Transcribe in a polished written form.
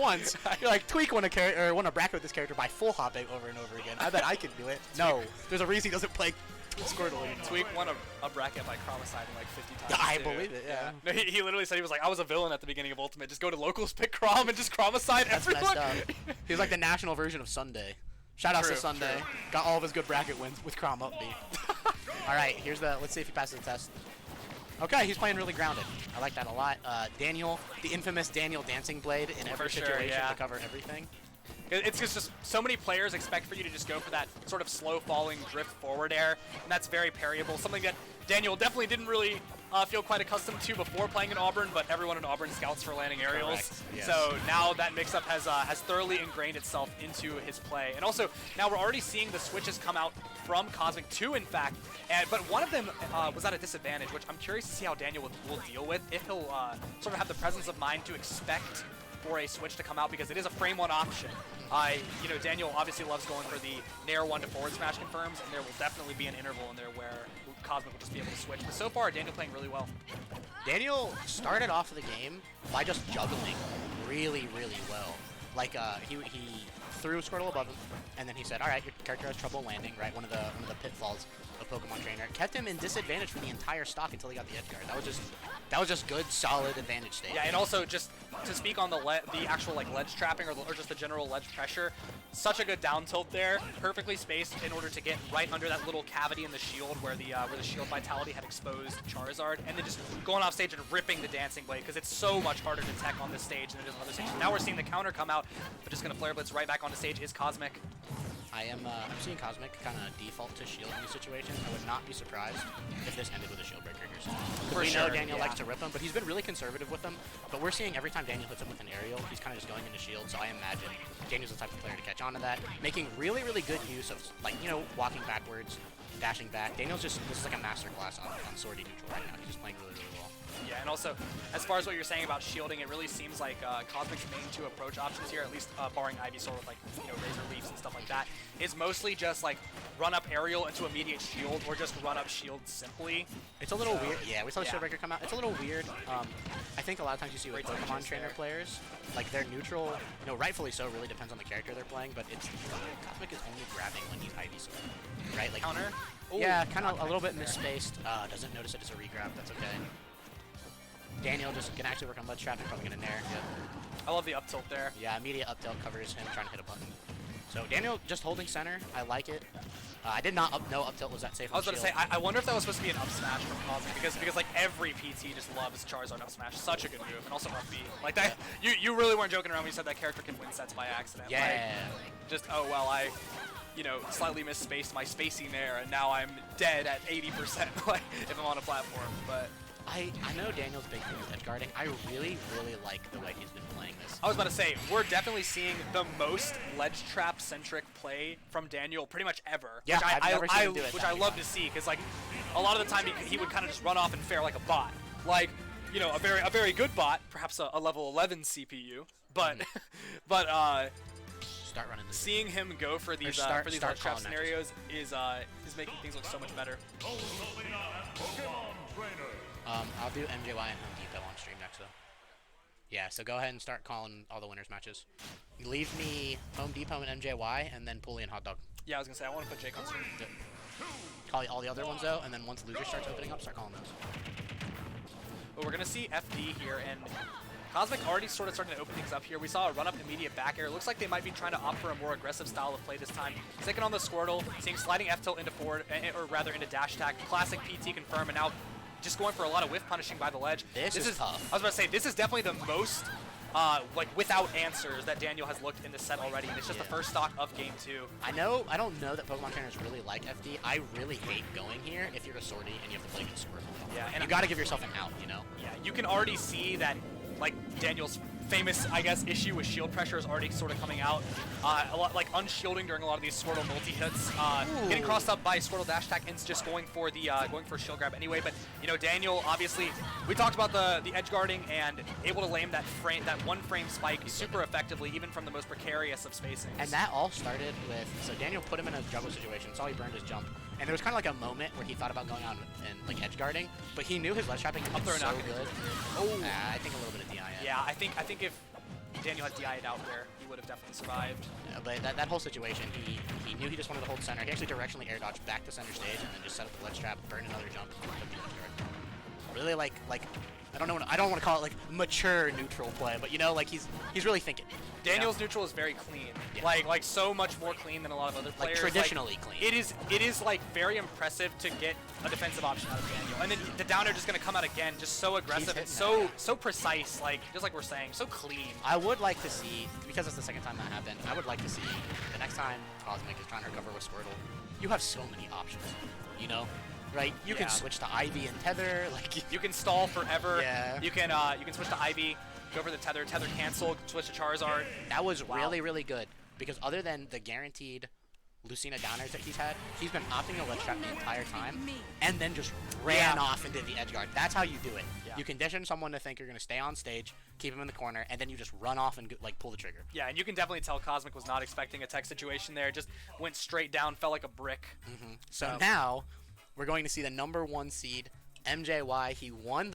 once. You're like, Tweak won a bracket with this character by full hopping over and over again. I bet I can do it. No, there's a reason he doesn't play Squirtle anymore. Tweak won a bracket by Chromociding like 50 times. I believe it, yeah. No, he literally said, he was like, I was a villain at the beginning of Ultimate. Just go to locals, pick Chrom, and just Chromicide everyone. Messed up. He was like the national version of Sunday. Shout out to Sunday. True. Got all of his good bracket wins with Chrom up B. Alright, here's the, let's see if he passes the test. Okay, he's playing really grounded. I like that a lot. Daniel, the infamous Daniel Dancing Blade in every situation to cover everything. It's just so many players expect for you to just go for that sort of slow falling drift forward air, and that's very parryable. Something that Daniel definitely didn't really feel quite accustomed to before playing in Auburn, but everyone in Auburn scouts for landing aerials. Yes. So now that mix-up has thoroughly ingrained itself into his play. And also, now we're already seeing the switches come out from Cosmic, two in fact, but one of them was at a disadvantage, which I'm curious to see how Daniel will deal with, if he'll sort of have the presence of mind to expect for a switch to come out, because it is a frame one option. Daniel obviously loves going for the Nair 1 to forward smash confirms, and there will definitely be an interval in there where Cosmic will just be able to switch. But so far, Daniel playing really well. Daniel started off the game by just juggling really, really well. Like he threw Squirtle above him, and then he said, "All right, your character has trouble landing." Right, one of the pitfalls of Pokemon Trainer. Kept him in disadvantage for the entire stock until he got the edge guard. That was just good, solid advantage state. Yeah, and also just to speak on the actual like ledge trapping or just the general ledge pressure, such a good down tilt there, perfectly spaced in order to get right under that little cavity in the shield where the shield vitality had exposed Charizard, and then just going off stage and ripping the Dancing Blade, because it's so much harder to tech on this stage than it is on other stages. Now we're seeing the counter come out, but just gonna Flare Blitz right back onto stage is Cosmic. I'm seeing Cosmic kind of default to shield in these situations. I would not be surprised if this ended with a shield breaker here soon. We know Daniel likes to rip him, but he's been really conservative with them. But we're seeing every time Daniel hits him with an aerial, he's kind of just going into shield. So I imagine Daniel's the type of player to catch on to that, making really, really good use of, like, walking backwards, dashing back. This is like a masterclass on swordy neutral right now. He's just playing really, really well. Yeah, and also, as far as what you're saying about shielding, it really seems like Cosmic's main two approach options here, at least barring Ivysaur with, like, Razor Leafs and stuff like that, is mostly just, like, run up aerial into immediate shield, or just run up shield simply. It's a little weird. Yeah, we saw the shield breaker come out. It's a little weird. I think a lot of times you see with Pokemon Trainer players, like, their neutral, rightfully so, really depends on the character they're playing, but it's Cosmic is only grabbing when he's Ivysaur, right? Like, counter? Ooh, yeah, kind of a little bit misspaced. Doesn't notice it as a regrab. That's okay. Daniel just can actually work on ledge trapping, probably gonna nair. Good. I love the up tilt there. Yeah, immediate up tilt covers him trying to hit a button. So Daniel just holding center. I like it. I did not know up tilt was that safe. I was about to say, I wonder if that was supposed to be an up smash from Cosmic, because like every PT just loves Charizard up smash. Such a good move, and also up B. Like that, you really weren't joking around when you said that character can win sets by accident. Yeah. Like, just I slightly misspaced my spacing there, and now I'm dead at 80%. Like if I'm on a platform, but. I know Daniel's big thing is edge guarding. I really, really like the way he's been playing this. I was about to say, we're definitely seeing the most ledge trap centric play from Daniel pretty much ever. Yeah, which I love to see, because like a lot of the time he would kind of just run off and fare like a bot, like a very good bot, perhaps a level 11 CPU, but start running. Seeing him go for these ledge trap scenarios is making things look so much better. I'll do MJY and Home Depot on stream next, though. Yeah, so go ahead and start calling all the winners matches. Leave me Home Depot and MJY, and then Pulley and Hot Dog. Yeah, I was going to say, I want to put Jake on stream. Good. Call all the other ones, though, and then once loser starts opening up, start calling those. Well, we're going to see FD here, and Cosmic already sort of starting to open things up here. We saw a run-up immediate back air. It looks like they might be trying to opt for a more aggressive style of play this time. Sticking on the Squirtle, seeing sliding F-tilt into forward, or rather into dash attack. Classic PT confirm, and now just going for a lot of whiff punishing by the ledge. This is tough. I was about to say, this is definitely the most without answers that Daniel has looked in this set already, and it's just the first stock of game 2. I don't know that Pokemon trainers really like FD. I really hate going here if you're a Swordy and you have to play against Squirtle. Yeah, and you gotta give yourself an out, Yeah, you can already see that, like, Daniel's famous, I guess, issue with shield pressure is already sort of coming out. A lot, like, unshielding during a lot of these Squirtle multi-hits. Getting crossed up by Squirtle dash attack and just going for shield grab anyway. But, Daniel, obviously, we talked about the edge guarding and able to lame that one frame spike super effectively, even from the most precarious of spacings. And that all started with, so Daniel put him in a juggle situation, saw he burned his jump, and there was kind of like a moment where he thought about going on and like edge guarding, but he knew his ledge trapping was so good. Oh, I think a little bit of DI. Yeah, I think if Daniel had DI'd out there, he would have definitely survived. Yeah, but that whole situation, he knew he just wanted to hold center. He actually directionally air dodged back to center stage and then just set up the ledge trap, burn another jump, and took the edge guard. Really like I don't want to call it like mature neutral play, but you know, like he's really thinking. Daniel's neutral is very clean, Yeah. like so much more clean than a lot of other players. Like traditionally clean. It is like very impressive to get a defensive option out of Daniel, and then the down air just gonna come out again, just so aggressive and so precise, like just like we're saying, so clean. I would like to see, because it's the second time that happened, I would like to see the next time Cosmic is trying to recover with Squirtle, you have so many options, you know? Right? You can switch to Ivy and Tether, like you can stall forever. Yeah. You can switch to Ivy, go for the Tether cancel, switch to Charizard. That was really, really good, because other than the guaranteed Lucina downers that he's had, he's been opting to ledge trap the entire time, and then just ran off into the edge guard. That's how you do it. Yeah. You condition someone to think you're going to stay on stage, keep him in the corner, and then you just run off and like pull the trigger. Yeah, and you can definitely tell Cosmic was not expecting a tech situation there. Just went straight down, fell like a brick. So now we're going to see the #1 seed, MJY. He won